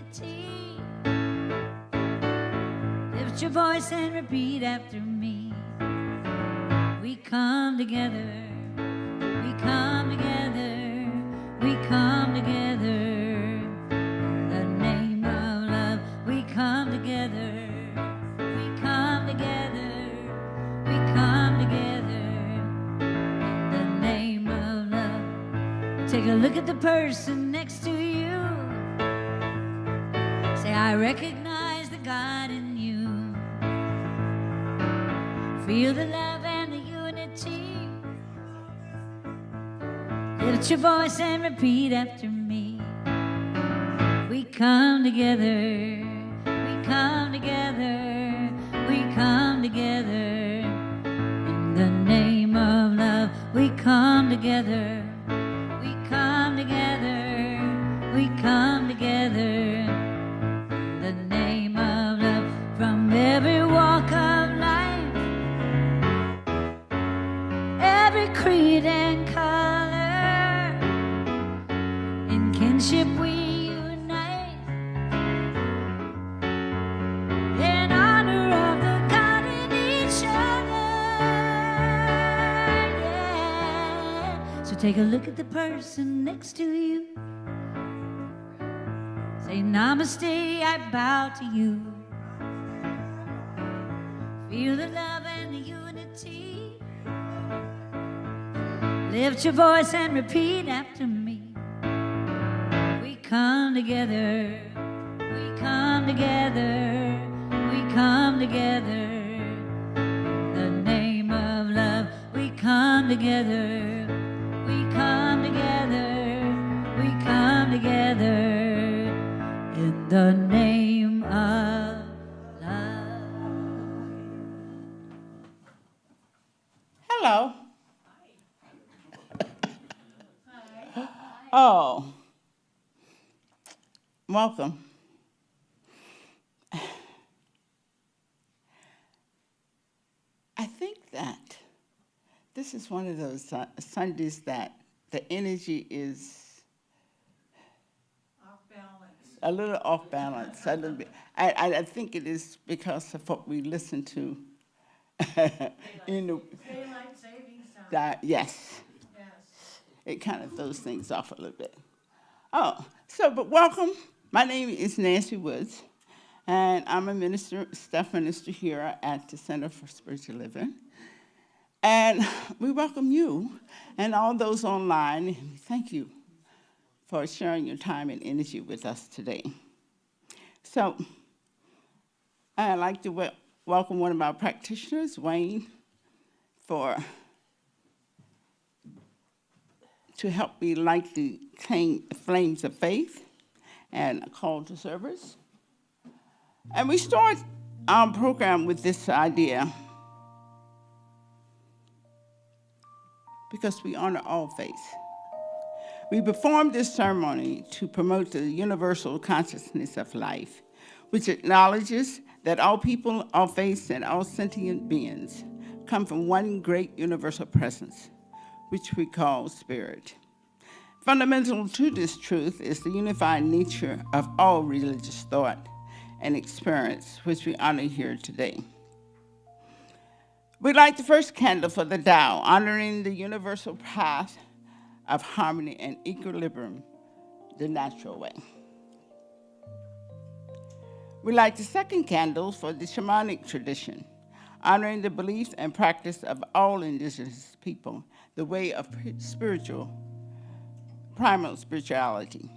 unity. Lift your voice and repeat after me. We come together, we come together, we come together. In the name of love, we come together, we come together, we come together. In the name of love. Take a look at the person next to you. Say, I recognize the God in you. Feel the love and the unity. Lift your voice and repeat after me. We come together, we come together, we come together. In the name of love, we come together, we come together, we come together. In the name of love, from every walk of life, every creed and color, in kinship we unite, in honor of the God in each other. Yeah. So take a look at the person next to you. Say, namaste, I bow to you. Feel the love and the unity. Lift your voice and repeat after me. We come together, we come together, we come together. In the name of love, we come together, we come together, we come together. In the name of love. Hello. Oh, welcome. I think that this is one of those Sundays that the energy is a little off balance, a little bit. I think it is because of what we listen to in the Daylight savings time. that. Yes, Yes. it kind of throws things off a little bit. Oh, but welcome. My name is Nancy Woods, and I'm a minister, staff minister here at the Center for Spiritual Living. And we welcome you and all those online. Thank you for sharing your time and energy with us today. So I'd like to welcome one of our practitioners, Wayne, to help me light the flames of faith and a call to service. And we start our program with this idea because we honor all faiths. We perform this ceremony to promote the universal consciousness of life, which acknowledges that all people, all faiths, and all sentient beings come from one great universal presence, which we call spirit. Fundamental to this truth is the unified nature of all religious thought and experience, which we honor here today. We light the first candle for the Tao, honoring the universal path of harmony and equilibrium, the natural way. We light the second candle for the shamanic tradition, honoring the belief and practice of all indigenous people, the way of primal spirituality.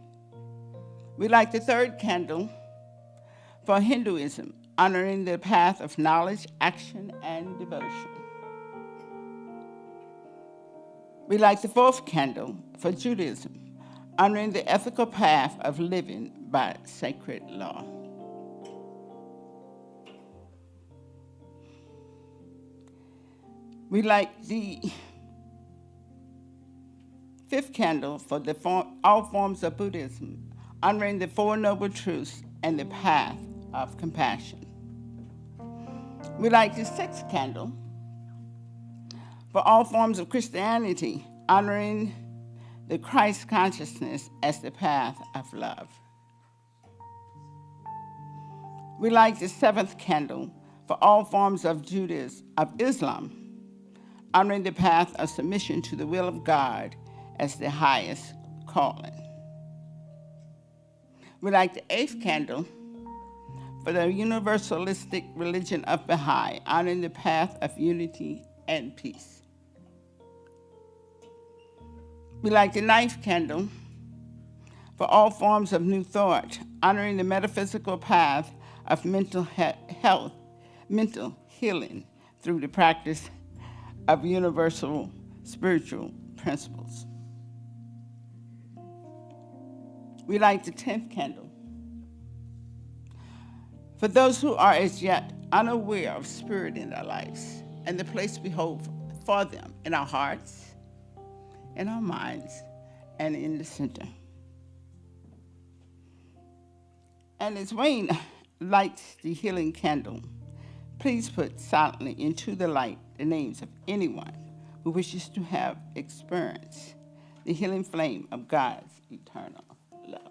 We light the third candle for Hinduism, honoring the path of knowledge, action, and devotion. We light the fourth candle for Judaism, honoring the ethical path of living by sacred law. We light the fifth candle for all forms of Buddhism, honoring the Four Noble Truths and the path of compassion. We light the sixth candle for all forms of Christianity, honoring the Christ consciousness as the path of love. We light the seventh candle for all forms of Islam, honoring the path of submission to the will of God as the highest calling. We light the eighth candle for the universalistic religion of Baha'i, honoring the path of unity and peace. We light the ninth candle for all forms of New Thought, honoring the metaphysical path of mental health, mental healing through the practice of universal spiritual principles. We light the 10th candle for those who are as yet unaware of spirit in their lives and the place we hold for them in our hearts, in our minds, and in the center. And as Wayne lights the healing candle, please put silently into the light the names of anyone who wishes to have experienced the healing flame of God's eternal love.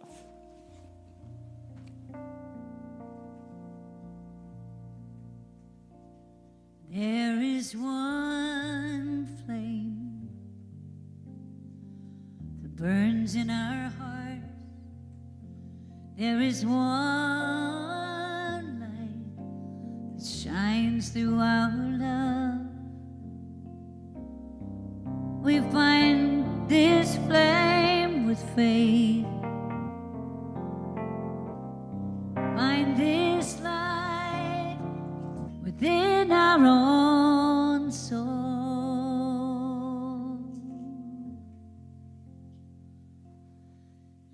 There is one flame that burns in our hearts. There is one light that shines through our love. We find this flame with faith. Find this light within our own soul.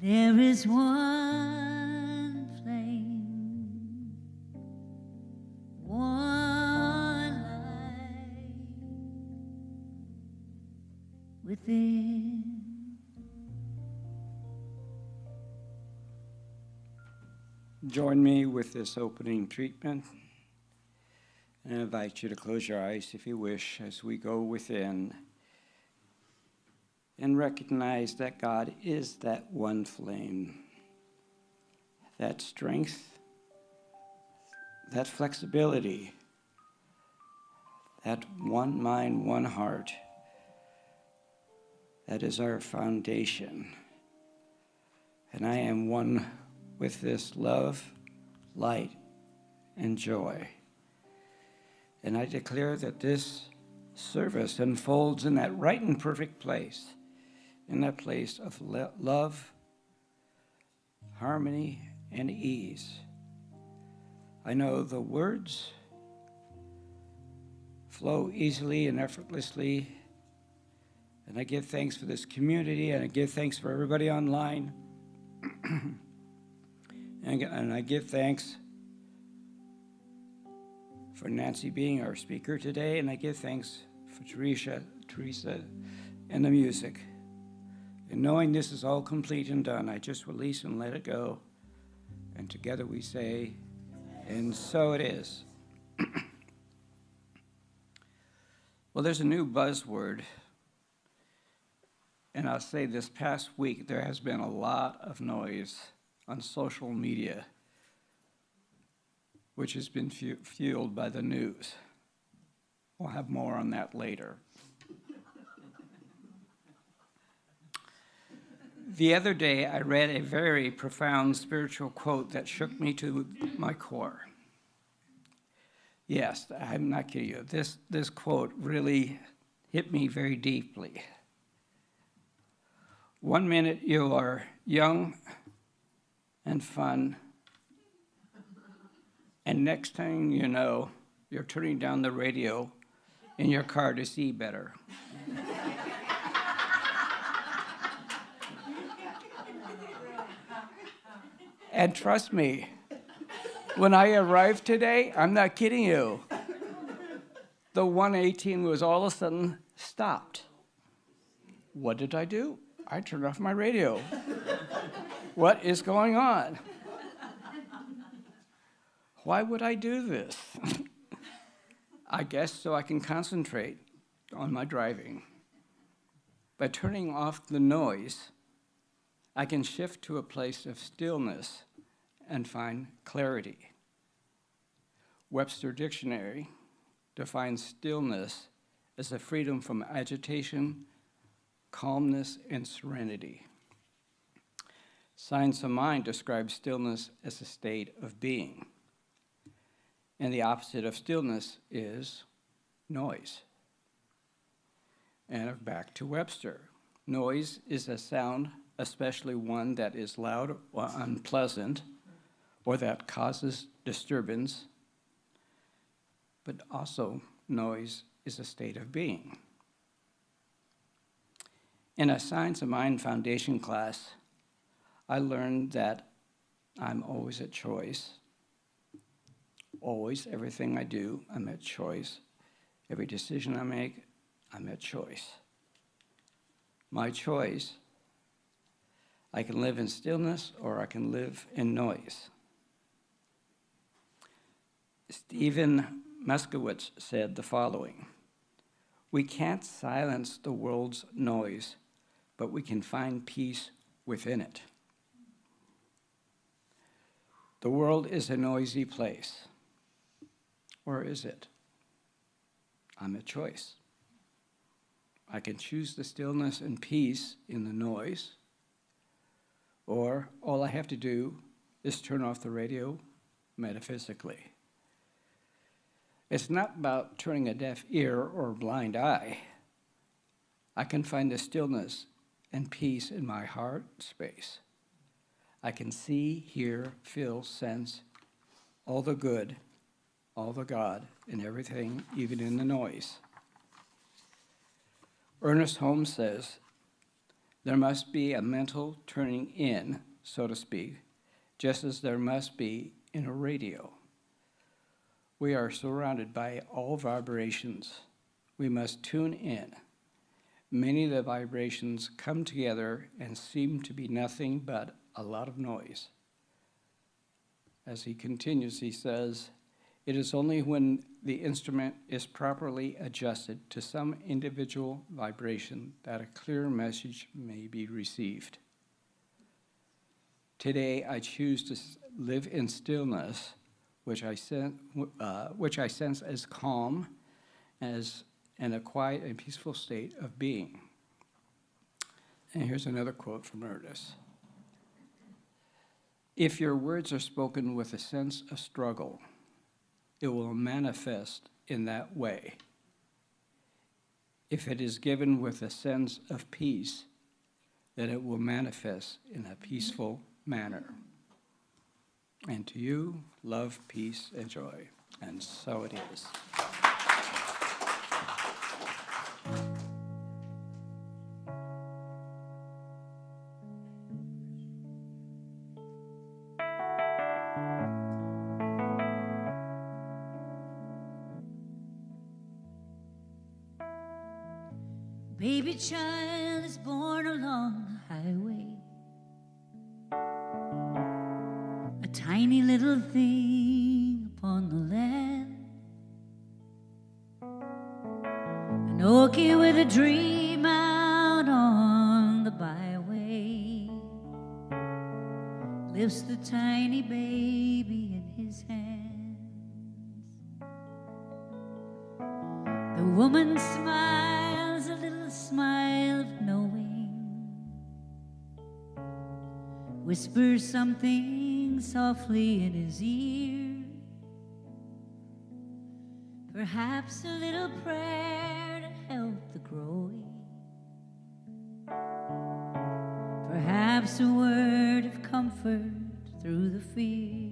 There is one flame, one light within. Join me with this opening treatment, and I invite you to close your eyes if you wish as we go within and recognize that God is that one flame, that strength, that flexibility, that one mind, one heart. That is our foundation. And I am one with this love, light, and joy. And I declare that this service unfolds in that right and perfect place, in that place of love, harmony, and ease. I know the words flow easily and effortlessly, and I give thanks for this community, and I give thanks for everybody online. And I give thanks for Nancy being our speaker today, and I give thanks for Teresa, and the music. And knowing this is all complete and done, I just release and let it go. And together we say, and so it is. Well, there's a new buzzword. And I'll say this past week, there has been a lot of noise on social media, which has been fueled by the news. We'll have more on that later. The other day, I read a very profound spiritual quote that shook me to my core. Yes, I'm not kidding you. This quote really hit me very deeply. 1 minute you are young and fun, and next thing you know, you're turning down the radio in your car to see better. And trust me, when I arrived today, I'm not kidding you, the 118 was all of a sudden stopped. What did I do? I turned off my radio. What is going on? Why would I do this? I guess so I can concentrate on my driving. By turning off the noise, I can shift to a place of stillness and find clarity. Webster Dictionary defines stillness as a freedom from agitation, calmness, and serenity. Science of Mind describes stillness as a state of being. And the opposite of stillness is noise. And back to Webster. Noise is a sound, especially one that is loud or unpleasant, or that causes disturbance, but also noise is a state of being. In a Science of Mind Foundation class, I learned that I'm always at choice. Always, everything I do, I'm at choice. Every decision I make, I'm at choice. My choice, I can live in stillness or I can live in noise. Stephen Moskowitz said the following: "We can't silence the world's noise, but we can find peace within it." The world is a noisy place. Or is it? I'm at choice. I can choose the stillness and peace in the noise, or all I have to do is turn off the radio metaphysically. It's not about turning a deaf ear or a blind eye. I can find the stillness and peace in my heart space. I can see, hear, feel, sense all the good, all the God in everything, even in the noise. Ernest Holmes says, there must be a mental turning in, so to speak, just as there must be in a radio. We are surrounded by all vibrations. We must tune in. Many of the vibrations come together and seem to be nothing but a lot of noise. As he continues, he says, it is only when the instrument is properly adjusted to some individual vibration that a clear message may be received. Today, I choose to live in stillness, which I sense as calm, as in a quiet and peaceful state of being. And here's another quote from Ernest. If your words are spoken with a sense of struggle, it will manifest in that way. If it is given with a sense of peace, then it will manifest in a peaceful manner. And to you, love, peace, and joy. And so it is. Baby child is born along the highway, a tiny little thing upon the land, an Okie with a dream out on the byway, lifts the tiny baby in his hands. The woman smiles a little smile of knowing, whispers something softly in his ear, perhaps a little prayer to help the growing, perhaps a word of comfort through the fear.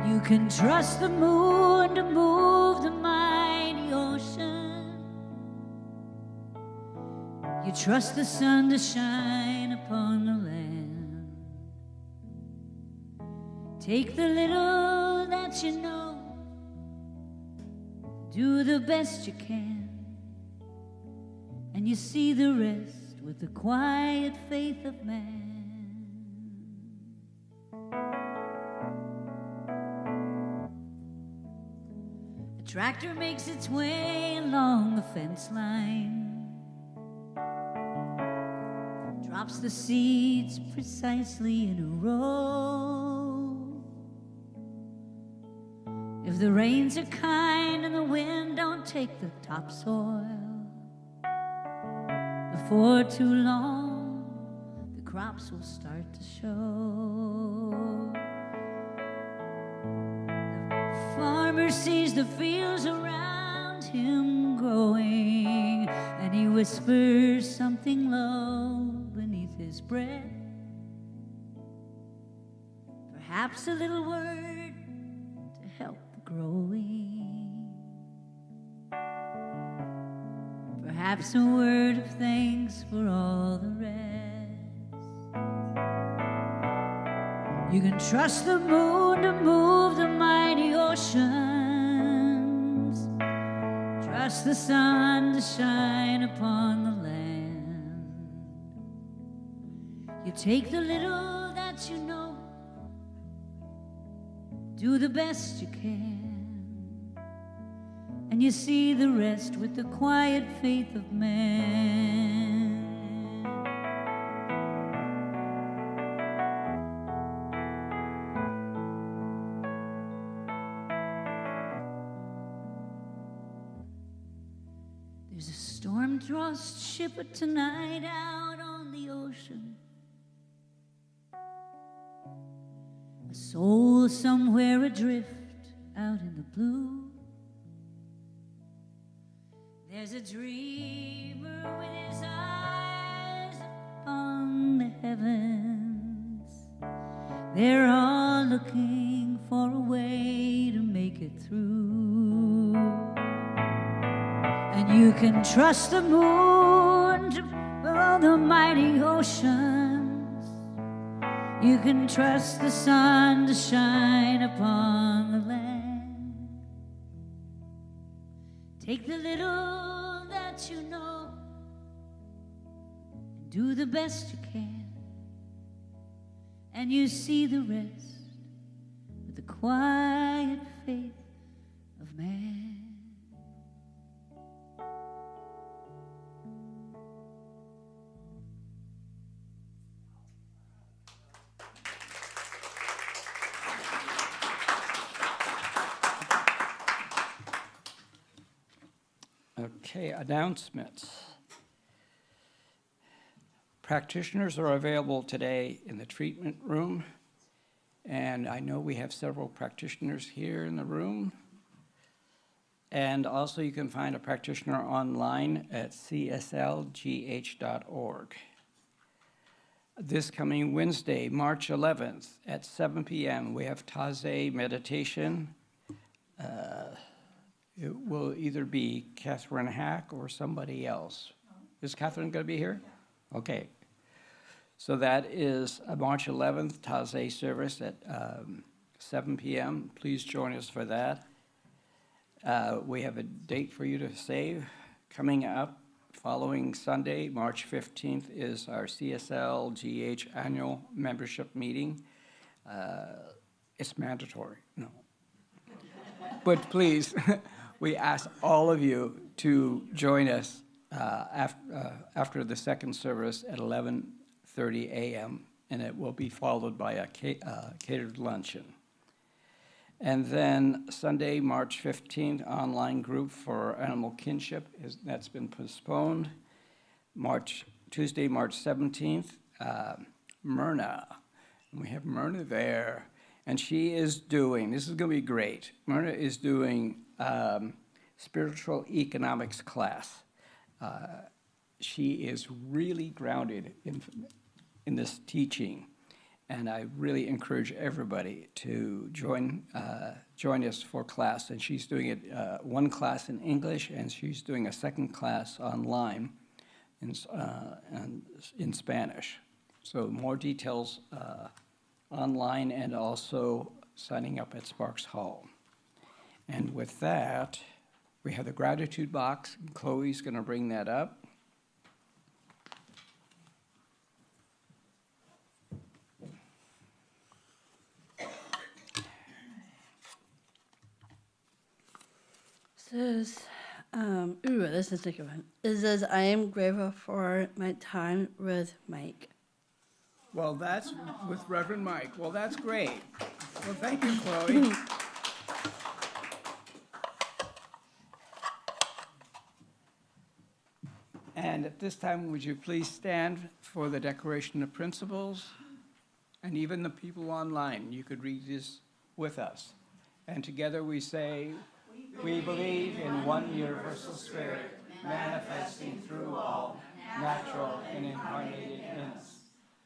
You can trust the moon to move the mighty ocean. You trust the sun to shine upon the land. Take the little that you know, do the best you can, and you see the rest with the quiet faith of man. A tractor makes its way along the fence line, drops the seeds precisely in a row. If the rains are kind and the wind don't take the topsoil, before too long the crops will start to show. The farmer sees the fields around him growing, and he whispers something low beneath his breath. Perhaps a little word to help the growing. Perhaps a word of thanks for all the rest. You can trust the moon to move the mighty oceans. Trust the sun to shine upon the land. You take the little that you know, do the best you can, and you see the rest with the quiet faith of man. There's a storm-tossed ship tonight out on the ocean. A soul somewhere adrift out in the blue. There's a dreamer with his eyes upon the heavens. They're all looking for a way to make it through. And you can trust the moon to blow the mighty oceans. You can trust the sun to shine upon the land. Take the little that you know and do the best you can, and you see the rest with the quiet faith of man. Okay, announcements. Practitioners are available today in the treatment room, and I know we have several practitioners here in the room. And also you can find a practitioner online at cslgh.org. This coming Wednesday, March 11th at 7 p.m., we have Taizé meditation. It will either be Catherine Hack or somebody else. Is Catherine going to be here? Okay. So that is March 11th, Taizé service at 7 p.m. Please join us for that. We have a date for you to save. Coming up following Sunday, March 15th, is our CSL-GH annual membership meeting. It's mandatory, no. But please, we ask all of you to join us after the second service at 11:30 a.m., and it will be followed by a catered luncheon. And then Sunday, March 15th, online group for animal kinship, that's been postponed. Tuesday, March 17th, Myrna. And we have Myrna there, and she is doing, this is going to be great. Myrna is doing spiritual economics class. She is really grounded in this teaching, and I really encourage everybody to join us for class. And she's doing it one class in English, and she's doing a second class online in Spanish. So more details online, and also signing up at Sparks Hall. And with that, we have the gratitude box. Chloe's going to bring that up. This is a good one. It says, I am grateful for my time with Mike. Well, that's with Reverend Mike. Well, that's great. Well, thank you, Chloe. And at this time, would you please stand for the Declaration of Principles? And even the people online, you could read this with us. And together we say, we believe in one universal spirit, manifesting through all, natural and incarnated in us.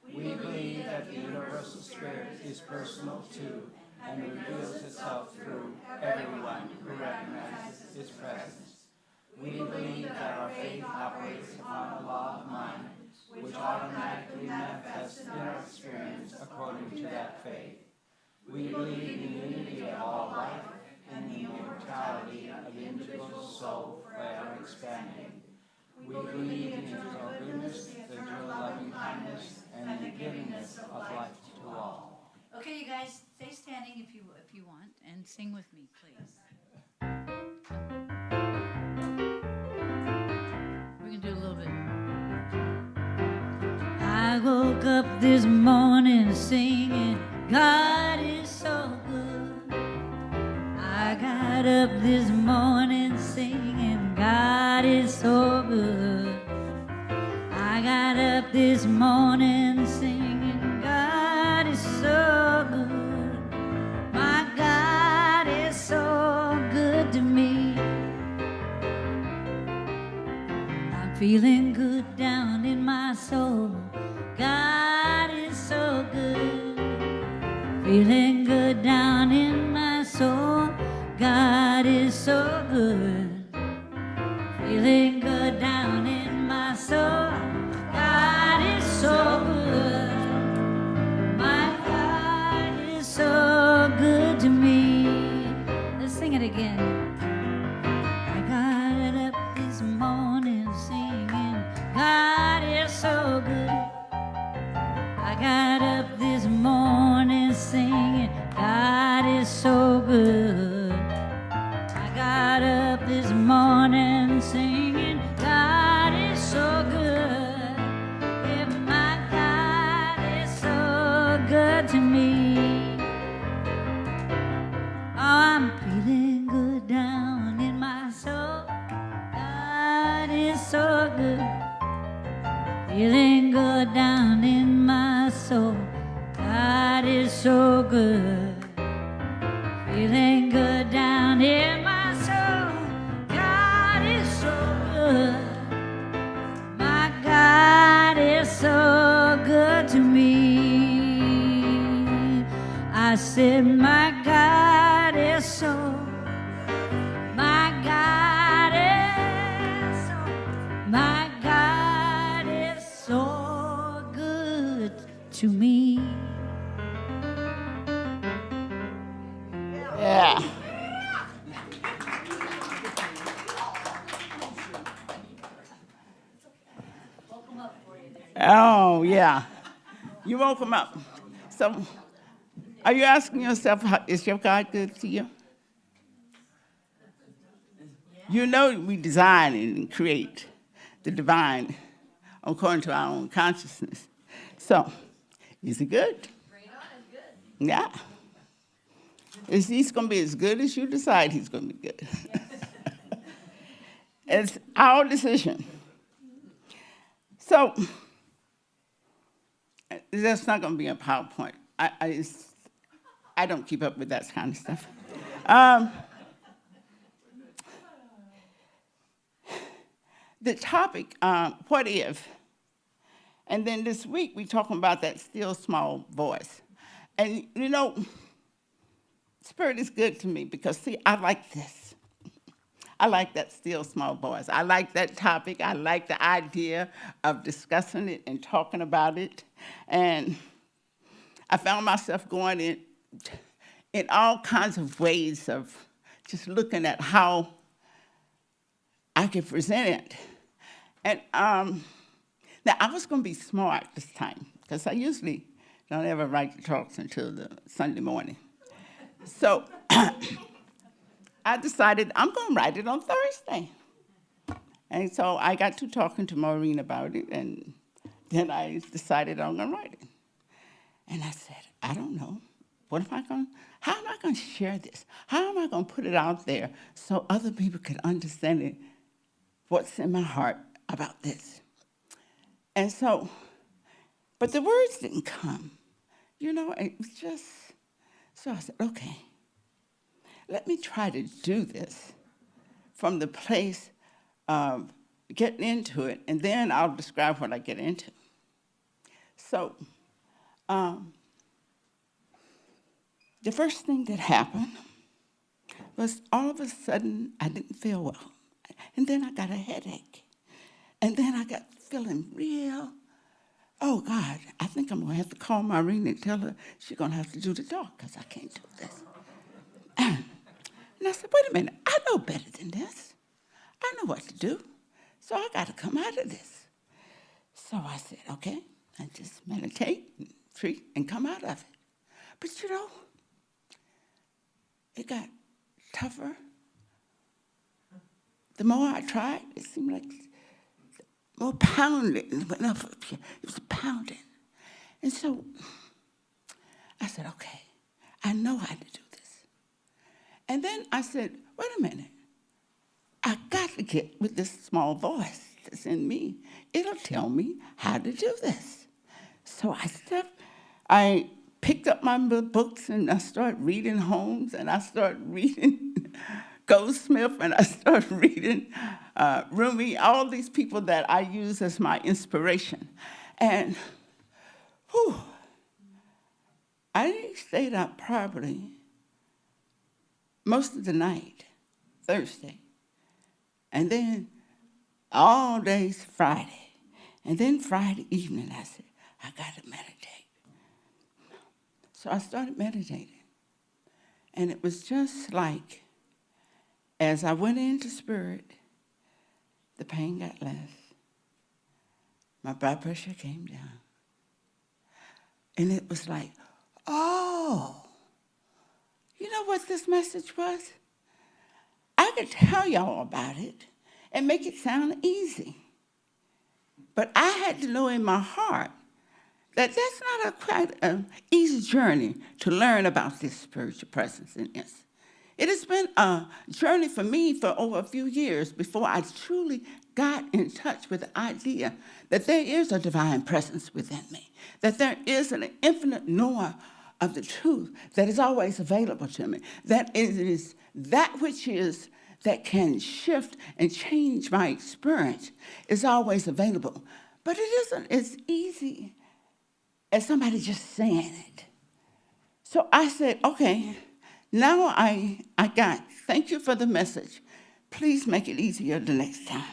We believe that the universal spirit is personal too, and reveals itself through everyone who recognizes its presence. We believe that our faith operates upon a law of mind, which automatically manifests in our experience according to that faith. We believe in the unity of all life and the immortality of the individual soul forever expanding. We believe in eternal goodness, the eternal loving kindness, and the givingness of life to all. Okay, you guys, stay standing if you want, and sing with me, please. We're gonna do a little bit. I woke up this morning singing, God is so good. I got up this morning singing, God is so good. I got up this morning singing, God is so good. My God is so good to me. I'm feeling good down in my soul. God is so good. Feeling good down in my soul. God is so good. Feeling good down in my soul. God is so good. My God is so good to me. Let's sing it again. I got up this morning singing, God is so good. I got up this morning singing, God is so good. I got up this morning singing, God is so good. Yeah, my God is so good to me. Oh, I'm feeling good down in my soul. God is so good. Feeling good down in my soul. God is so good. Feeling good down in my soul. God is so good. My God is so good to me. I said, my God is so. My God is so. My God is so good to me. Yeah. Oh, yeah. You woke him up. So, are you asking yourself, is your God good to you? You know we design and create the divine according to our own consciousness. So, is it good? Yeah. He's going to be as good as you decide he's going to be good. It's our decision. So, that's not going to be a PowerPoint. I don't keep up with that kind of stuff. The topic, what if? And then this week, we're talking about that still small voice. And, you know, Spirit is good to me because, see, I like this. I like that still small voice. I like that topic. I like the idea of discussing it and talking about it. And I found myself going in all kinds of ways of just looking at how I could present it. And now, I was going to be smart this time because I usually don't ever write the talks until the Sunday morning. So I decided I'm going to write it on Thursday. And so I got to talking to Maureen about it, and then I decided I'm going to write it. And I said, I don't know. How am I going to share this? How am I going to put it out there so other people could understand it, what's in my heart about this? And so, but the words didn't come. You know, it was just, so I said, okay, let me try to do this from the place of getting into it, and then I'll describe what I get into. So, the first thing that happened was all of a sudden I didn't feel well. And then I got a headache. And then I got feeling real, oh God, I think I'm gonna have to call Maureen and tell her she's gonna have to do the talk because I can't do this. And I said, wait a minute, I know better than this. I know what to do. So I gotta come out of this. So I said, okay, I just meditate and treat and come out of it. But you know, it got tougher. The more I tried, it seemed like more pounding went up here. It was pounding. And so I said, okay, I know how to do this. And then I said, wait a minute. I got to get with this small voice that's in me. It'll tell me how to do this. So I picked up my books and I started reading Holmes and I started reading Goldsmith and I started reading Rumi, all these people that I use as my inspiration. And I stayed up probably most of the night, Thursday, and then all days Friday. And then Friday evening, I said, I got to meditate. So I started meditating. And it was just like, as I went into spirit, the pain got less. My blood pressure came down. And it was like, oh, you know what this message was? I could tell y'all about it and make it sound easy. But I had to know in my heart that that's not quite an easy journey to learn about this spiritual presence in us. It has been a journey for me for over a few years before I truly got in touch with the idea that there is a divine presence within me, that there is an infinite knower of the truth that is always available to me, that it is that which is that can shift and change my experience is always available. But it isn't as easy as somebody just saying it. So I said, okay, now I got, thank you for the message. Please make it easier the next time.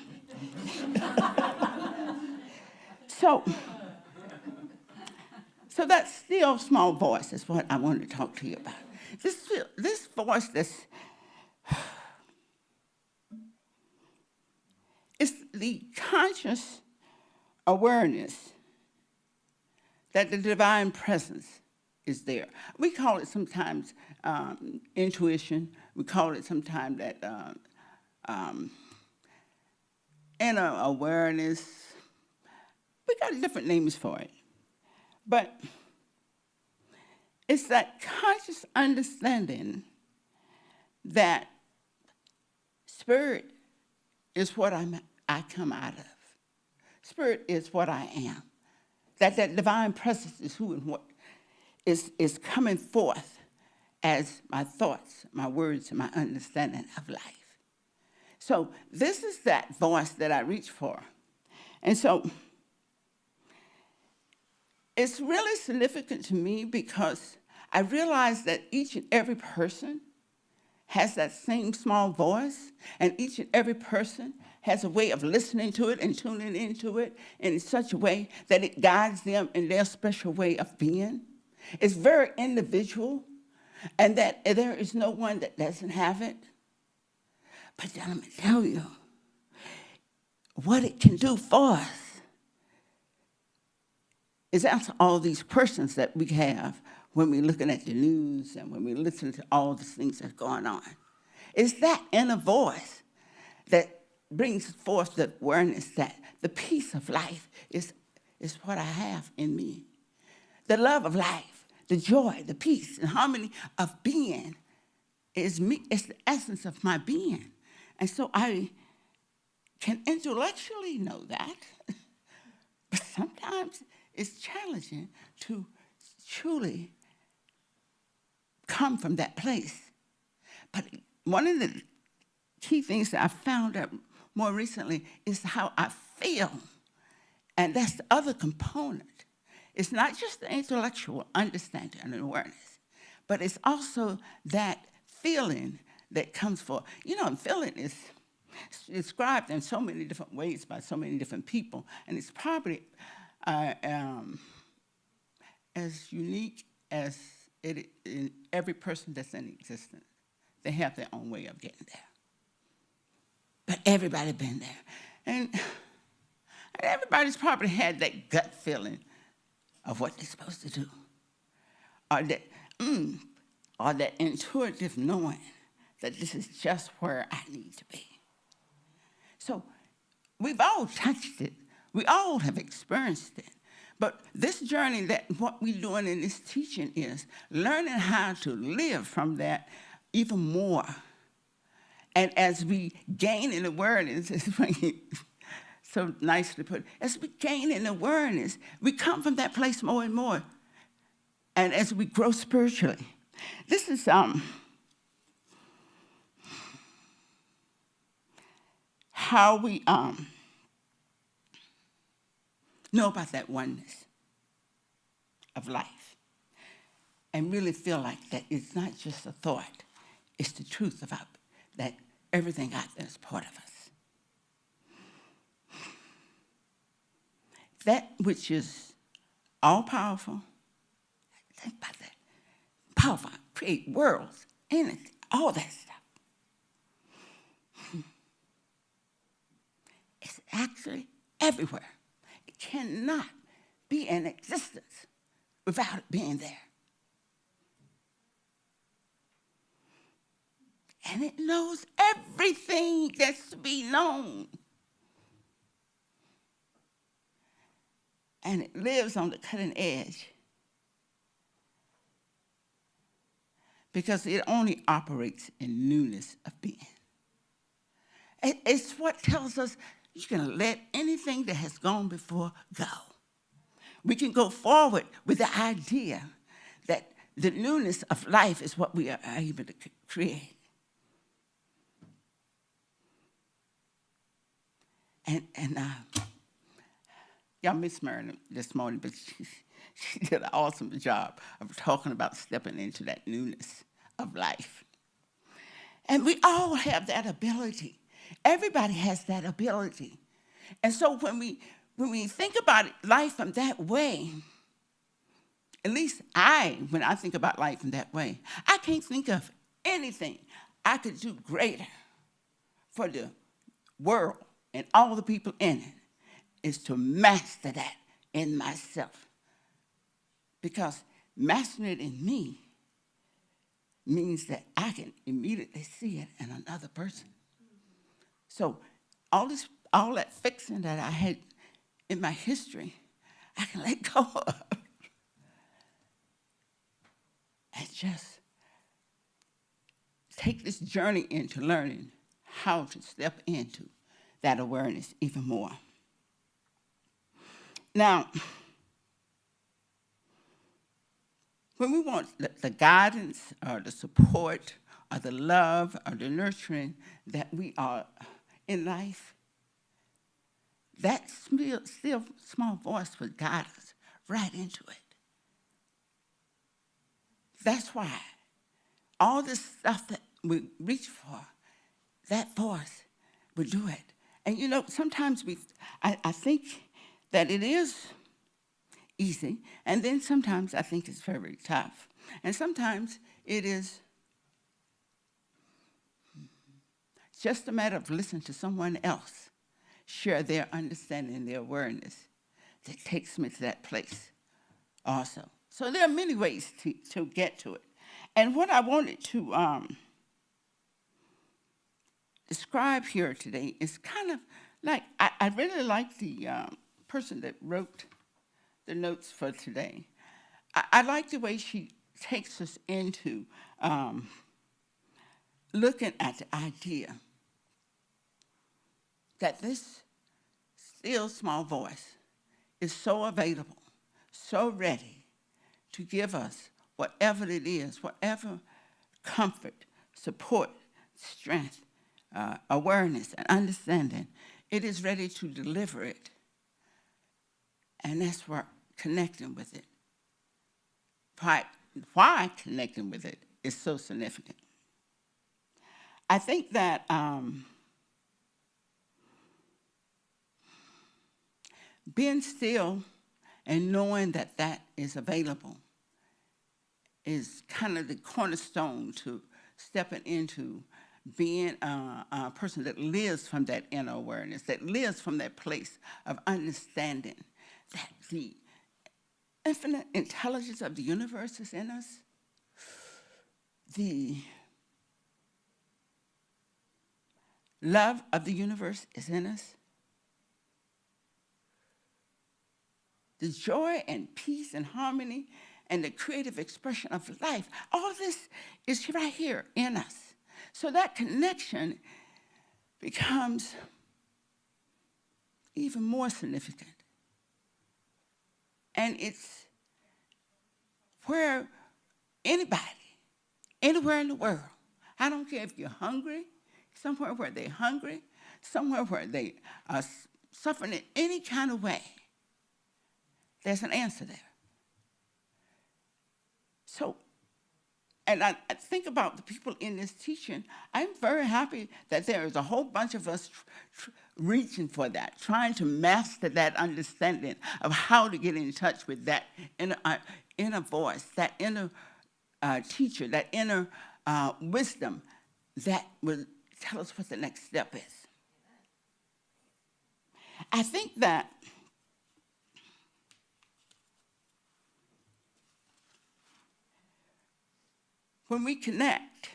So that still small voice is what I wanted to talk to you about. This voice it's the conscious awareness that the divine presence is there. We call it sometimes intuition. We call it sometimes that inner awareness. We got different names for it. But it's that conscious understanding that spirit is what I come out of. Spirit is what I am. That divine presence is who and what is coming forth as my thoughts, my words, and my understanding of life. So this is that voice that I reach for. And so it's really significant to me because I realize that each and every person has that same small voice, and each and every person has a way of listening to it and tuning into it in such a way that it guides them in their special way of being. It's very individual, and that there is no one that doesn't have it. But then I'm going to tell you what it can do for us is answer all these questions that we have when we're looking at the news and when we listen to all the things that's going on. It's that inner voice that brings forth the awareness that the peace of life is what I have in me. The love of life, the joy, the peace, and harmony of being is me. It's the essence of my being. And so I can intellectually know that, But sometimes it's challenging to truly come from that place. But one of the key things that I found out more recently is how I feel. And that's the other component. It's not just the intellectual understanding and awareness, but it's also that feeling that comes forth. You know, feeling is described in so many different ways by so many different people, and it's probably as unique as it in every person that's in existence. They have their own way of getting there. But everybody been there. And everybody's probably had that gut feeling of what they're supposed to do. Or that intuitive knowing that this is just where I need to be. So we've all touched it. We all have experienced it. But this journey, that what we're doing in this teaching is learning how to live from that even more. And as we gain in awareness, it's so nicely put, as we gain in awareness, we come from that place more and more. And as we grow spiritually, this is how we know about that oneness of life and really feel like that it's not just a thought, it's the truth about that everything out there is part of us. That which is all-powerful, think about that, powerful, create worlds, energy, all that stuff. It's actually everywhere. It cannot be in existence without it being there. And it knows everything that's to be known. And it lives on the cutting edge because it only operates in newness of being. It's what tells us you can let anything that has gone before go. We can go forward with the idea that the newness of life is what we are able to create. And y'all miss Marilyn this morning, but she did an awesome job of talking about stepping into that newness of life. And we all have that ability. Everybody has that ability. And so when we think about life in that way, at least when I think about life in that way, I can't think of anything I could do greater for the world and all the people in it is to master that in myself. Because mastering it in me means that I can immediately see it in another person. So all that fixing that I had in my history, I can let go of. And just take this journey into learning how to step into that awareness even more. Now, when we want the guidance or the support or the love or the nurturing that we are in life, that still small voice will guide us right into it. That's why all this stuff that we reach for, that voice will do it. And you know, sometimes I think that it is easy, and then sometimes I think it's very tough. And sometimes it is just a matter of listening to someone else share their understanding, their awareness that takes me to that place also. So there are many ways to get to it. And what I wanted to describe here today is kind of like, I really like the person that wrote the notes for today. I like the way she takes us into looking at the idea that this still small voice is so available, so ready to give us whatever it is, whatever comfort, support, strength, awareness, and understanding. It is ready to deliver it. And that's where connecting with it, why connecting with it is so significant. I think that being still and knowing that that is available is kind of the cornerstone to stepping into being a person that lives from that inner awareness, that lives from that place of understanding that the infinite intelligence of the universe is in us, the love of the universe is in us, the joy and peace and harmony and the creative expression of life, all this is right here in us. So that connection becomes even more significant. And it's where anybody, anywhere in the world, I don't care if you're hungry, somewhere where they're hungry, somewhere where they are suffering in any kind of way, there's an answer there. So, and I think about the people in this teaching. I'm very happy that there is a whole bunch of us reaching for that, trying to master that understanding of how to get in touch with that inner voice, that inner teacher, that inner wisdom that will tell us what the next step is. I think that when we connect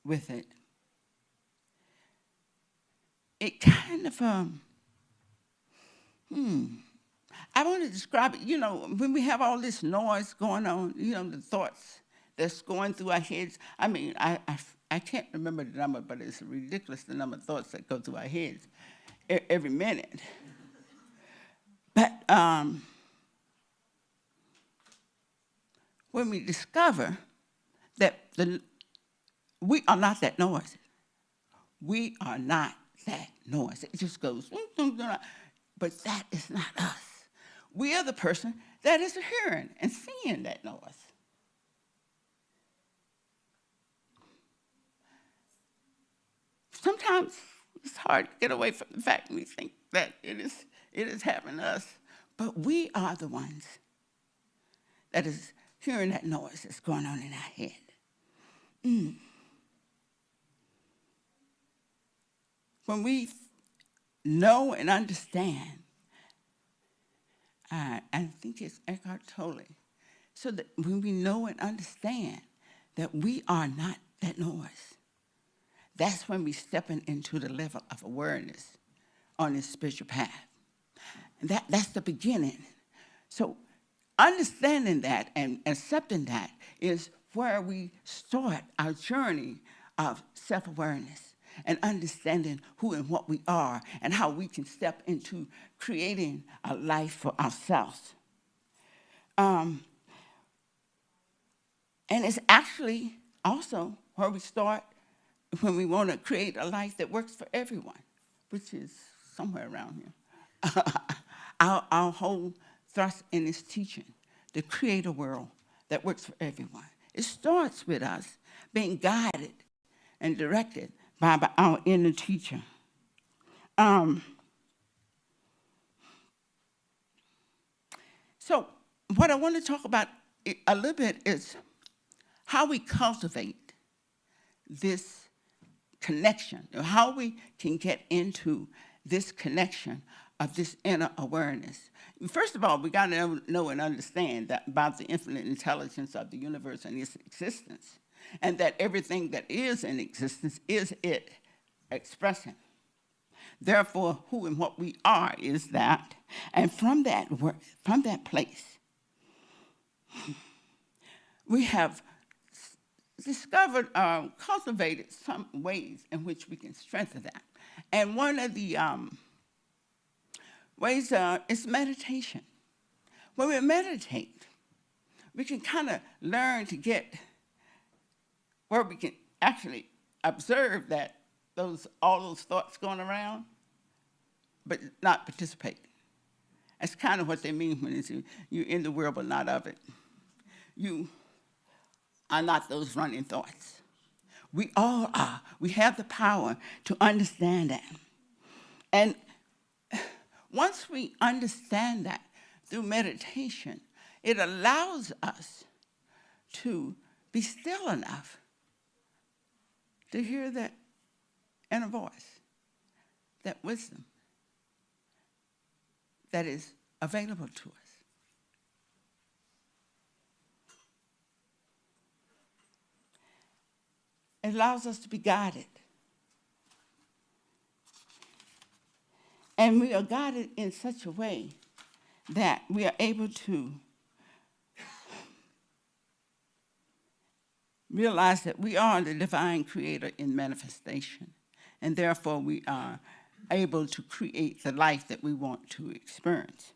with it, it kind of, I want to describe it, you know, when we have all this noise going on, you know, the thoughts that's going through our heads. I mean, I can't remember the number, but it's ridiculous, the number of thoughts that go through our heads every minute. But when we discover that we are not that noise, we are not that noise. It just goes, but that is not us. We are the person that is hearing and seeing that noise. Sometimes it's hard to get away from the fact we think that it is happening to us, but we are the ones that is hearing that noise that's going on in our head. When we know and understand, I think it's Eckhart Tolle, so that when we know and understand that we are not that noise, that's when we stepping into the level of awareness on this spiritual path. And that's the beginning. So understanding that and accepting that is where we start our journey of self-awareness and understanding who and what we are and how we can step into creating a life for ourselves. And it's actually also where we start when we want to create a life that works for everyone, which is somewhere around here. Our whole thrust in this teaching, to create a world that works for everyone. It starts with us being guided and directed by our inner teacher. So what I want to talk about a little bit is how we cultivate this connection, or how we can get into this connection of this inner awareness. First of all, we got to know and understand that about the infinite intelligence of the universe and its existence, and that everything that is in existence is it expressing. Therefore, who and what we are is that, and from that place, we have discovered, cultivated some ways in which we can strengthen that. And one of the ways is meditation. When we meditate, we can kind of learn to get where we can actually observe that all those thoughts going around, but not participate. That's kind of what they mean when it's you're in the world but not of it. You are not those running thoughts. We all are. We have the power to understand that. And once we understand that through meditation, it allows us to be still enough to hear that inner voice, that wisdom that is available to us. It allows us to be guided. And we are guided in such a way that we are able to realize that we are the divine creator in manifestation, and therefore we are able to create the life that we want to experience.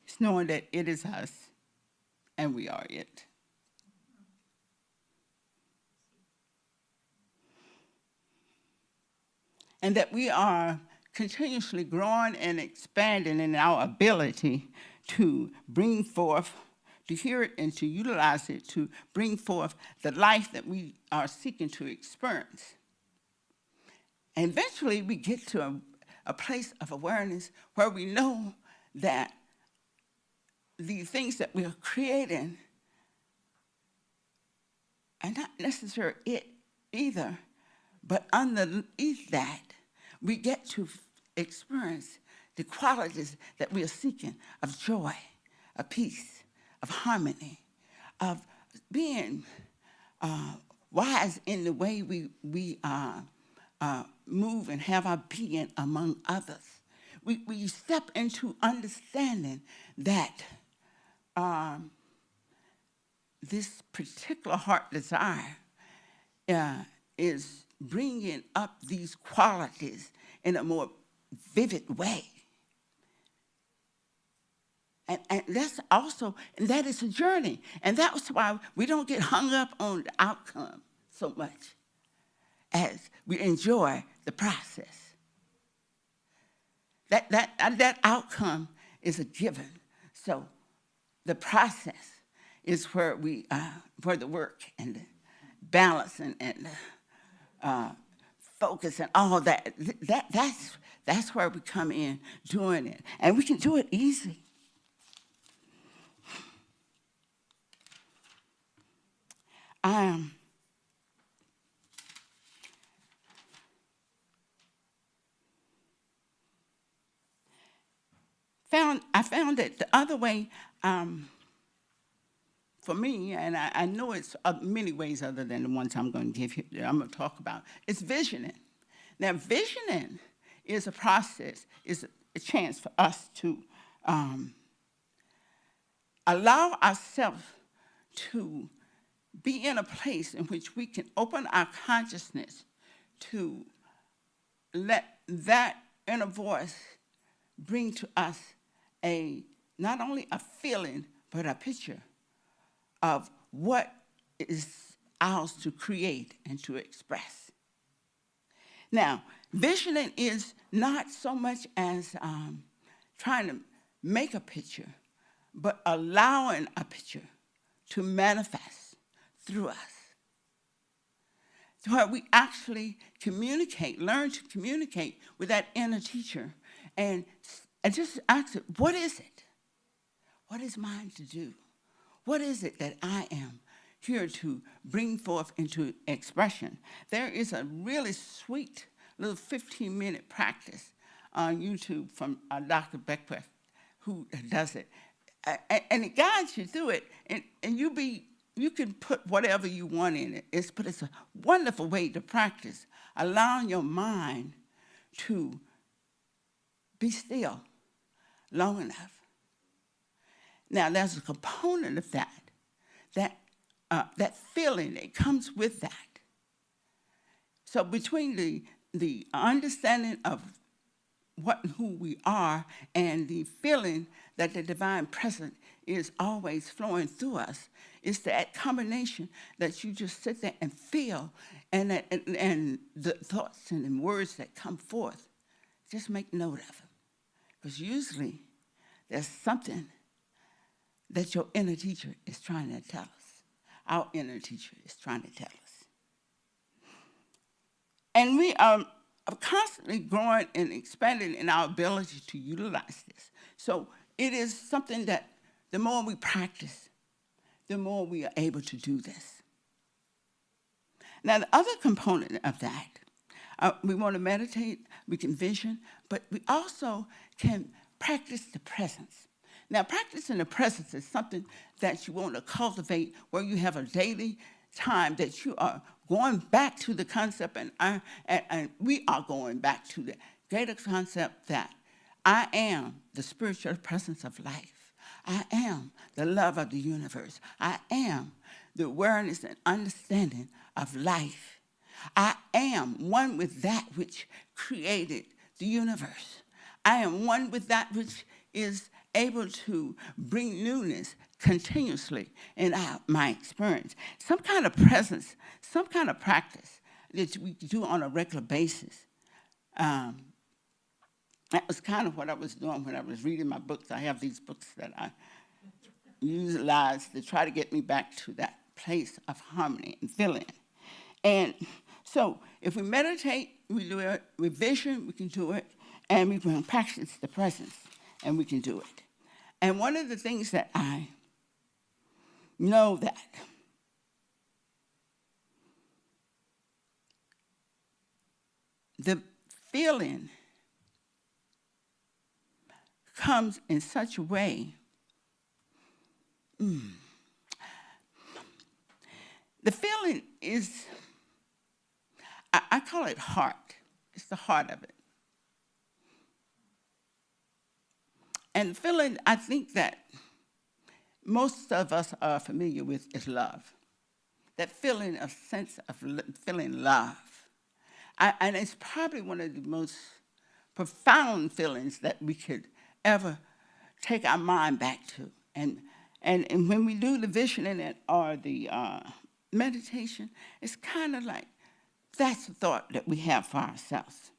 It's knowing that it is us and we are it. And that we are continuously growing and expanding in our ability to bring forth, to hear it and to utilize it, to bring forth the life that we are seeking to experience. And eventually we get to a place of awareness where we know that the things that we are creating are not necessarily it either, but underneath that, we get to experience the qualities that we are seeking of joy, of peace, of harmony, of being wise in the way we move and have our being among others. We step into understanding that this particular heart desire is bringing up these qualities in a more vivid way. And that's also, and that is a journey. And that's why we don't get hung up on the outcome so much as we enjoy the process. That outcome is a given. So the process is where where the work and the balance and focus and all that's where we come in doing it. And we can do it easy. I found that the other way for me, and I know it's many ways other than the ones I'm going to talk about, is visioning. Now, visioning is a process, is a chance for us to allow ourselves to be in a place in which we can open our consciousness to let that inner voice bring to us not only a feeling, but a picture of what is ours to create and to express. Now, visioning is not so much as trying to make a picture, but allowing a picture to manifest through us. So where we actually communicate, learn to communicate with that inner teacher and just ask it, what is it? What is mine to do? What is it that I am here to bring forth into expression? There is a really sweet little 15-minute practice on YouTube from Dr. Beckwith, who does it. And it guides you through it, and you can put whatever you want in it. But it's a wonderful way to practice, allowing your mind to be still long enough. Now, there's a component of that feeling that comes with that. So between the understanding of what and who we are and the feeling that the divine presence is always flowing through us, it's that combination that you just sit there and feel, and the thoughts and the words that come forth, just make note of them. Because usually there's something that your inner teacher is trying to tell us. Our inner teacher is trying to tell us. And we are constantly growing and expanding in our ability to utilize this. So it is something that the more we practice, the more we are able to do this. Now, the other component of that, we want to meditate, we can vision, but we also can practice the presence. Now, practicing the presence is something that you want to cultivate where you have a daily time that you are going back to the concept, and we are going back to the greater concept that I am the spiritual presence of life. I am the love of the universe. I am the awareness and understanding of life. I am one with that which created the universe. I am one with that which is able to bring newness continuously in my experience. Some kind of presence, some kind of practice that we do on a regular basis. That was kind of what I was doing when I was reading my books. I have these books that I utilize to try to get me back to that place of harmony and feeling. And so if we meditate, we do it, we vision, we can do it, and we can practice the presence, and we can do it. And one of the things that I know that the feeling comes in such a way, the feeling is, I call it heart. It's the heart of it. And the feeling, I think that most of us are familiar with is love. That feeling, a sense of feeling love. And it's probably one of the most profound feelings that we could ever take our mind back to. And when we do the visioning or the meditation, it's kind of like that's the thought that we have for ourselves.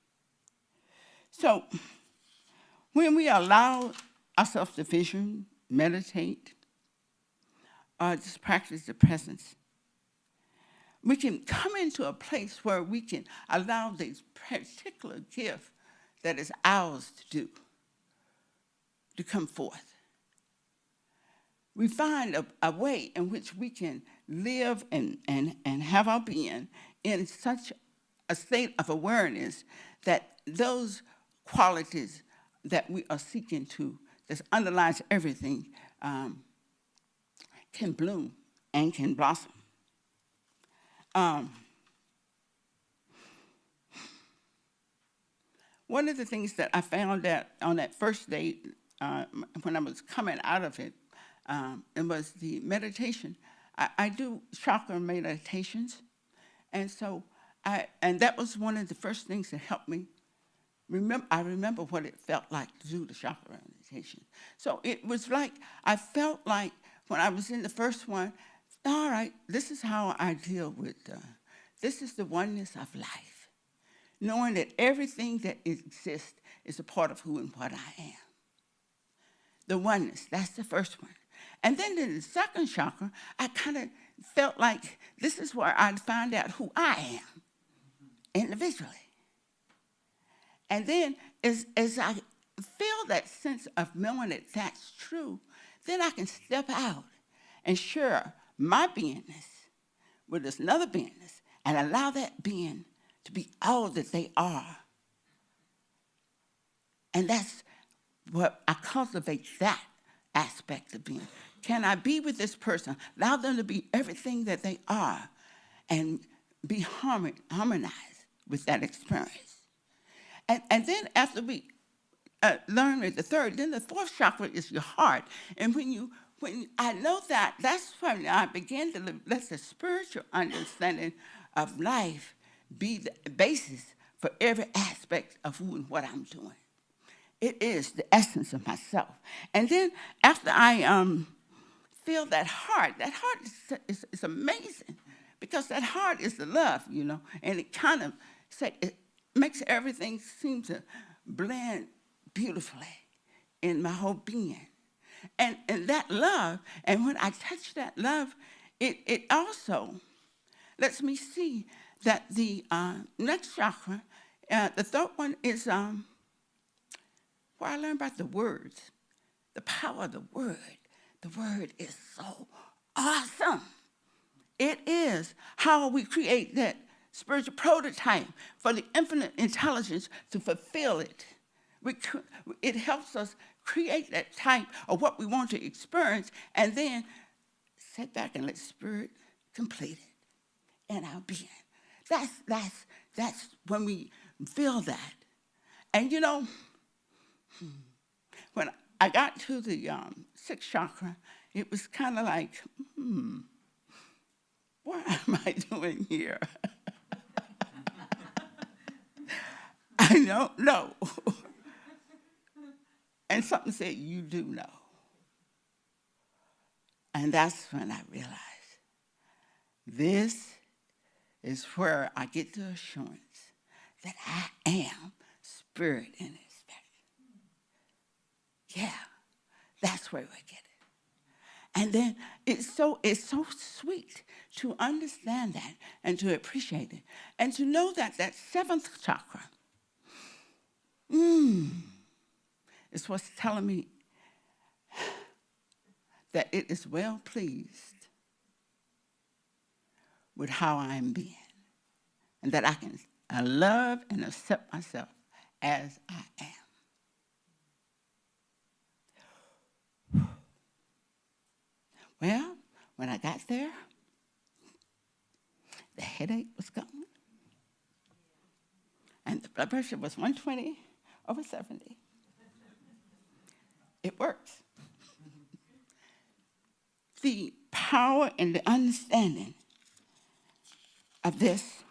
So when we allow ourselves to vision, meditate, or just practice the presence, we can come into a place where we can allow this particular gift that is ours to do to come forth. We find a way in which we can live and have our being in such a state of awareness that those qualities that we are seeking to, that underlies everything, can bloom and can blossom. One of the things that I found that on that first day, when I was coming out of it, it was the meditation. I do chakra meditations, and so and that was one of the first things that helped me remember. I remember what it felt like to do the chakra meditation. So it was like I felt like when I was in the first one, all right, this is how I deal with. This is the oneness of life, knowing that everything that exists is a part of who and what I am. The oneness, that's the first one. And then in the second chakra, I kind of felt like this is where I'd find out who I am individually. And then as I feel that sense of knowing that that's true, then I can step out and share my beingness with this another beingness and allow that being to be all that they are. And that's what I cultivate, that aspect of being. Can I be with this person, allow them to be everything that they are, and be harmonized with that experience? And then after we learn the third, then the fourth chakra is your heart. And when I know that's when I begin to let the spiritual understanding of life be the basis for every aspect of who and what I'm doing. It is the essence of myself. And then after I feel that heart is amazing, because that heart is the love, and it kind of it makes everything seem to blend beautifully in my whole being. And that love, and when I touch that love, it also lets me see that the next chakra, the third one is where I learned about the words, the power of the word. The word is so awesome. It is how we create that spiritual prototype for the infinite intelligence to fulfill it. It helps us create that type of what we want to experience, and then sit back and let Spirit complete it in our being. That's when we feel that. And when I got to the sixth chakra, it was kind of like, what am I doing here? I don't know. And something said, you do know. And that's when I realized this is where I get the assurance that I am spirit in its expression. Yeah, that's where we get it. And then it's so sweet to understand that and to appreciate it. And to know that that seventh chakra is what's telling me that it is well pleased with how I am being, and that I can love and accept myself as I am. Well, when I got there, the headache was gone, and the blood pressure was 120/70. It works. The power and the understanding of this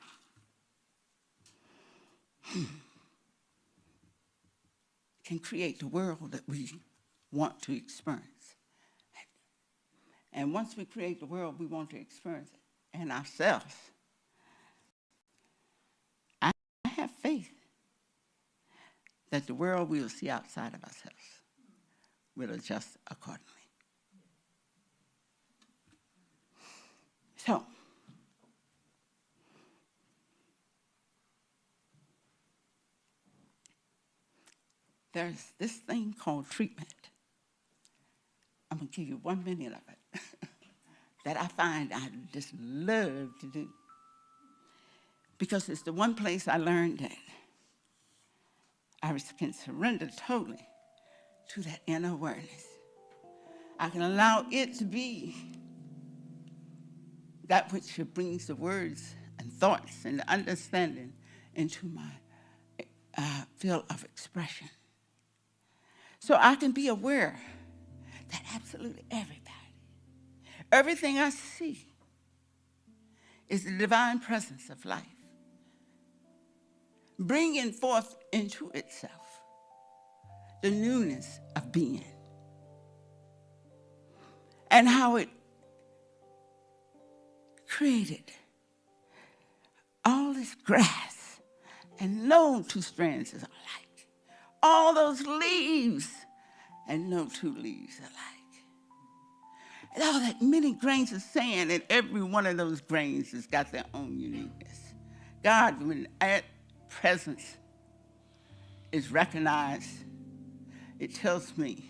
can create the world that we want to experience. And once we create the world we want to experience in ourselves, I have faith that the world we will see outside of ourselves will adjust accordingly. So, there's this thing called treatment. I'm going to give you 1 minute of it that I find I just love to do. Because it's the one place I learned that I can surrender totally to that inner awareness. I can allow it to be that which brings the words and thoughts and the understanding into my field of expression. So I can be aware that absolutely everything I see is the divine presence of life, bringing forth into itself the newness of being, and how it created all this grass, and no two strands is alike. All those leaves, and no two leaves alike. And all that many grains of sand, and every one of those grains has got their own uniqueness. God, when that presence is recognized, it tells me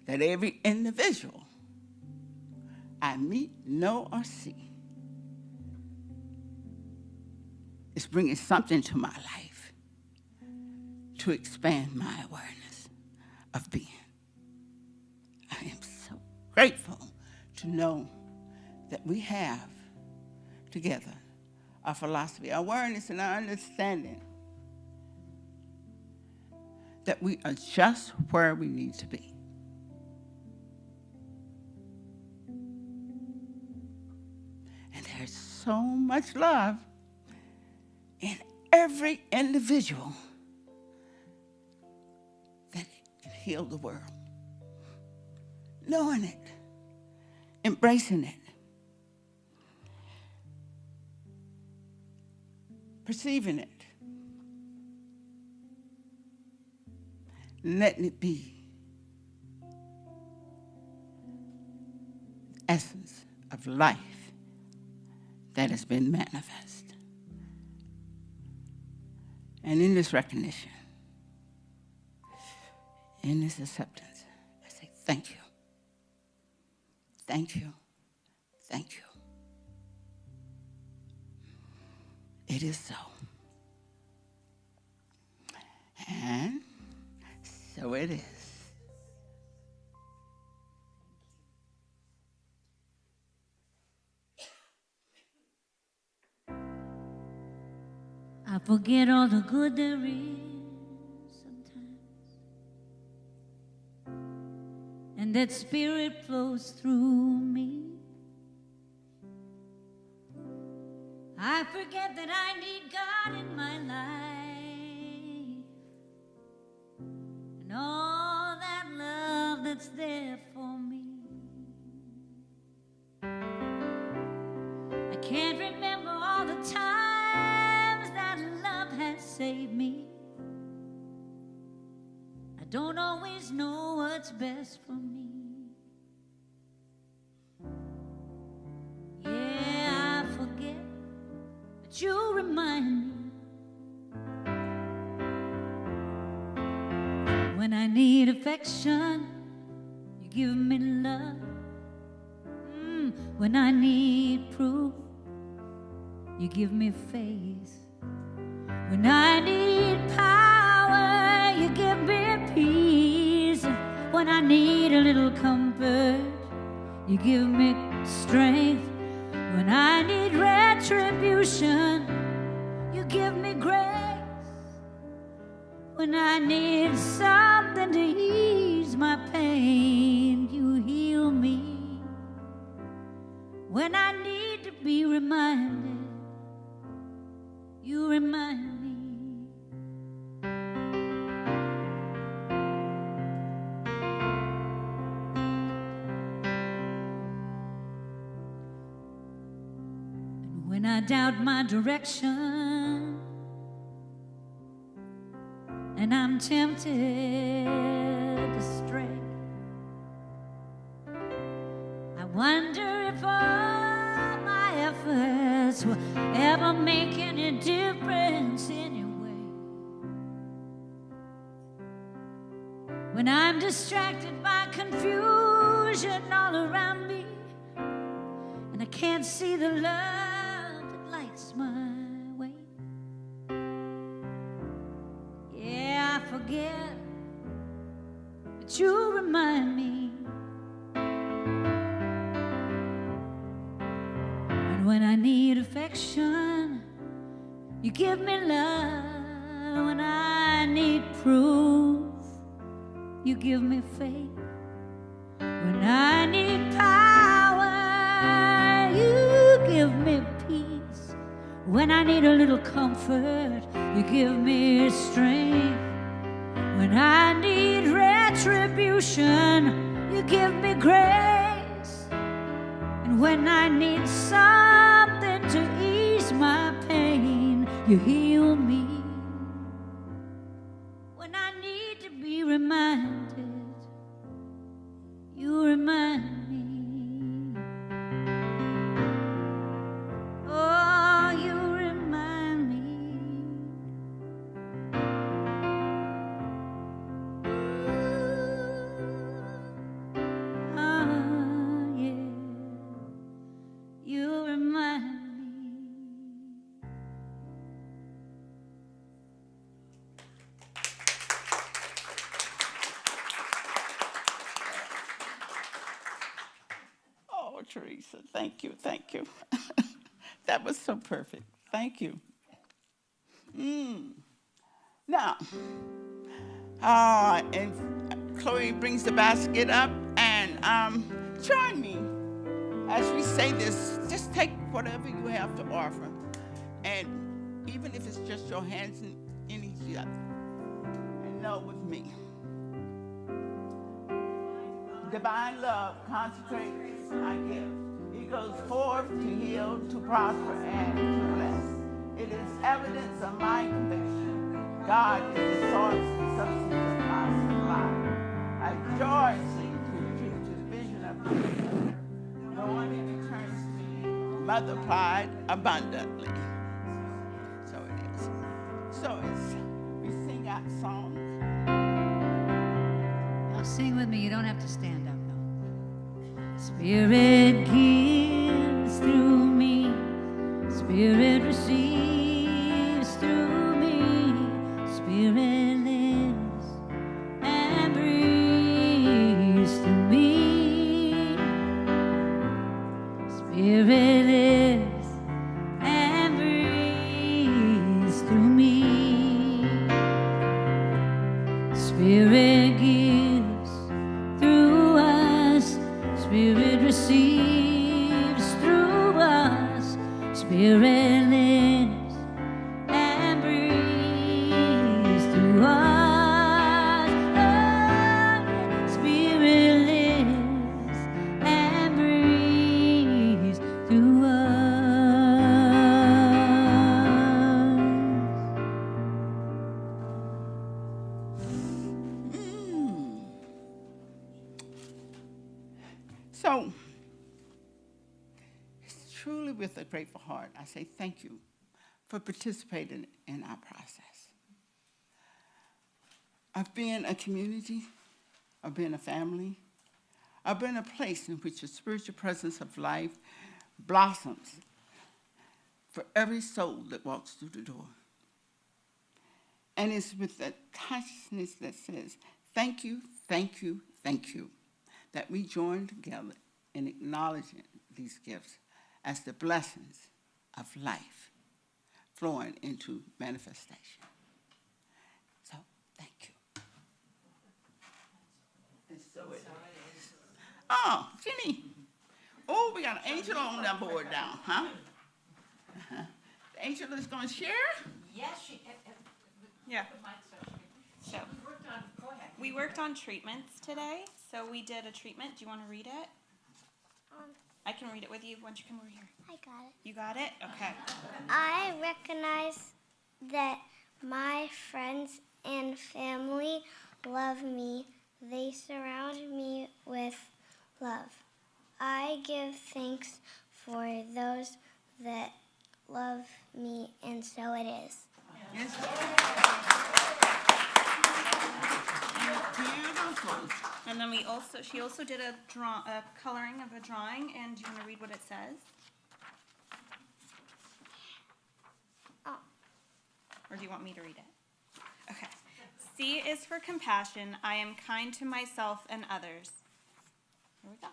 that every individual I meet, know, or see is bringing something to my life to expand my awareness of being. I am so grateful to know that we have together our philosophy, our awareness, and our understanding that we are just where we need to be. And there's so much love every individual that can heal the world. Knowing it, embracing it, perceiving it, letting it be the essence of life that has been manifest. And in this recognition, in this acceptance, I say thank you. Thank you. Thank you. It is so. And so it is. I forget all the good there is sometimes, and that spirit flows through me. I forget that I need God in my life, and all that love that's there for me. I can't remember all the times that love has saved me. I don't always know what's best for me. Yeah, I forget, but you remind me. When I need affection, you give me love. When I need proof, you give me faith. When I need power, you give me peace. When I need a little comfort, you give me strength. When I need retribution, you give me grace. When I need something to ease my pain, you heal me. When I need to be reminded, you remind me. And when I doubt my direction, and I'm tempted to stray, I wonder if all my efforts will ever make any difference anyway. When I'm distracted by confusion all around me, and I can't see the love that lights my way. Yeah, I forget, but you remind me. When I need affection, you give me love. When I need proof, you give me faith. When I need power, you give me peace. When I need a little comfort, you give me strength. When I need retribution, you give me grace. And when I need something to ease my pain, you heal me. When I need to be reminded, you remind me. Oh, you remind me. You remind me. Oh, Teresa, thank you, thank you. That was so perfect. Thank you. Now, and Chloe brings the basket up, and join me as we say this. Just take whatever you have to offer and even if it's just your hands in each other. And know with me. Divine love concentrates my gift. It goes forth to heal, to prosper, and to bless. It is evidence of my conviction. God is the source and substance of my supply. I joyously contribute to the vision of the future, knowing it returns to me multiplied abundantly. So it is. So we sing out songs. Now sing with me. You don't have to stand up, though. Spirit gives through me. Spirit receives through me. Spirit lives and breathes through me. Spirit lives and breathes through me. Spirit gives through us. Spirit receives through us. Spirit lives and breathes through us. Oh, Spirit lives and breathes through us. So, it's truly with a grateful heart, I say thank you for participating in our process of being a community, of being a family, of being a place in which the spiritual presence of life blossoms for every soul that walks through the door. And it's with that consciousness that says, thank you, thank you, thank you, that we join together in acknowledging these gifts as the blessings of life flowing into manifestation. So, thank you. And so it is. Oh, Jenny. Oh, we got an angel on that board now, huh? Uh-huh. The angel is going to share? Yes, she. Yeah. So we worked on treatments today. So we did a treatment. Do you want to read it? I can read it with you. Why don't you come over here? I got it. You got it? Okay. I recognize that my friends and family love me. They surround me with love. I give thanks for those that love me, and so it is. Yes. Beautiful. And then she also did a coloring of a drawing. And do you want to read what it says? Oh. Or do you want me to read it? Okay. C is for compassion. I am kind to myself and others. Here we go.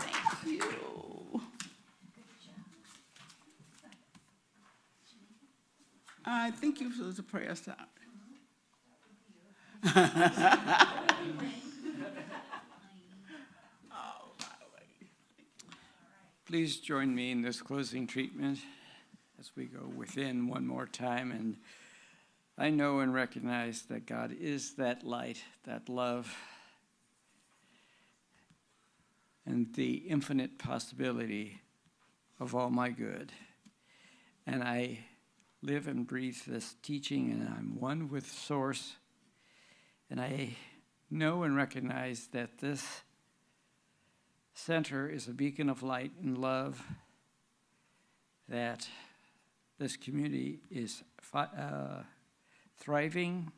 Thank you. I think you supposed to pray us out. Please join me in this closing treatment as we go within one more time. And I know and recognize that God is that light, that love, and the infinite possibility of all my good. And I live and breathe this teaching, and I'm one with Source. And I know and recognize that this center is a beacon of light and love, that this community is thriving,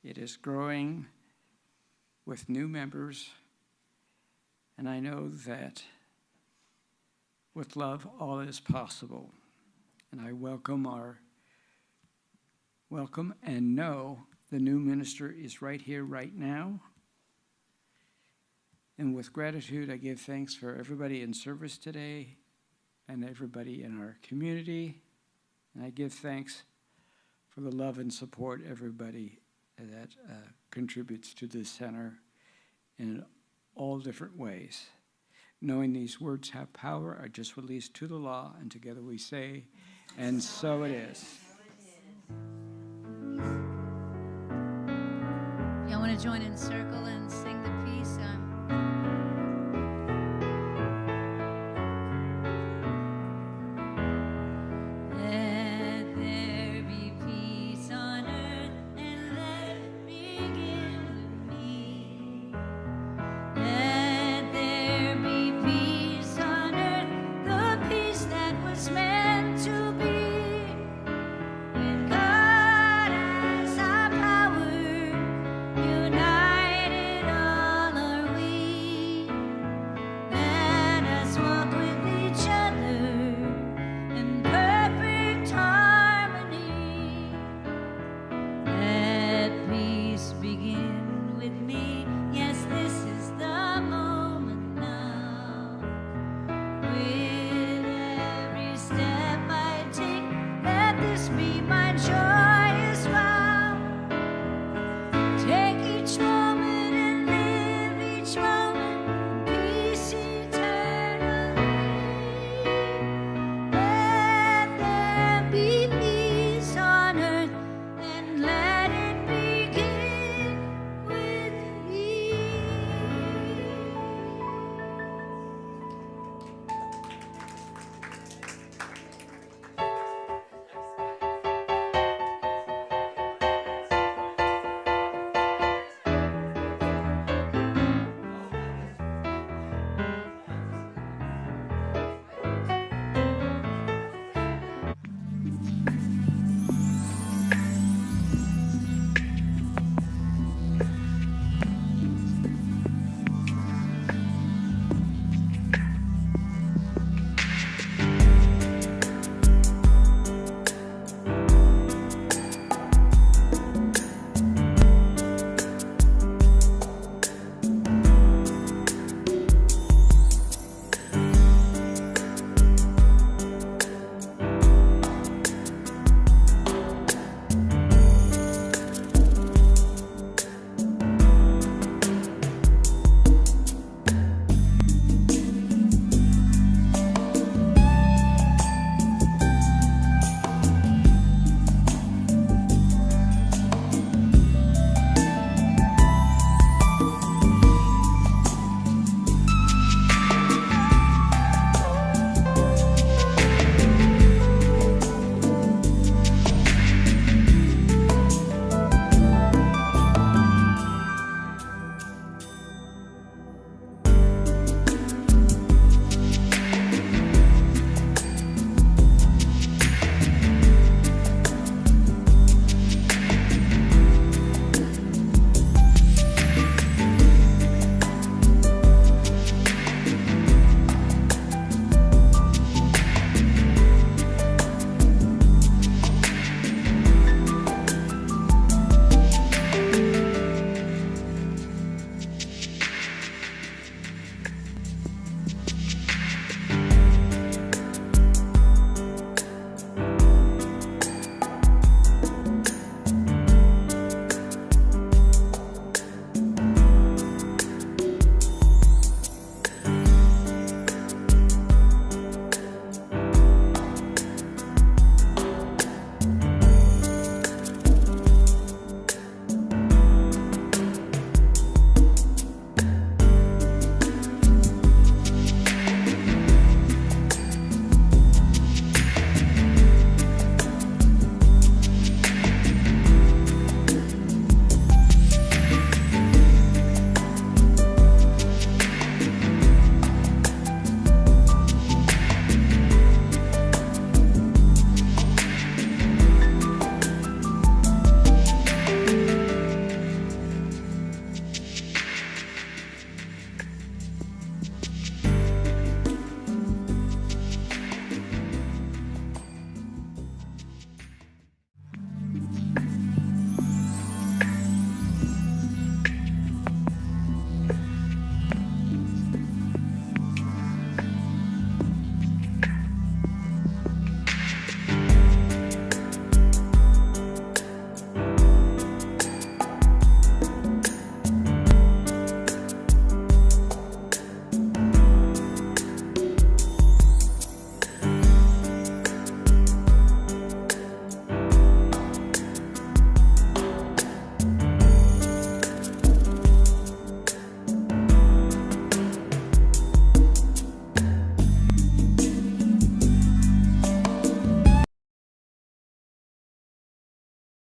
it is growing with new members, and I know that with love all is possible. And I welcome and know the new minister is right here, right now. And with gratitude, I give thanks for everybody in service today and everybody in our community. And I give thanks for the love and support everybody that contributes to this center in all different ways. Knowing these words have power, are just released to the law, and together we say, and so it is. Y'all want to join in circle and sing the piece?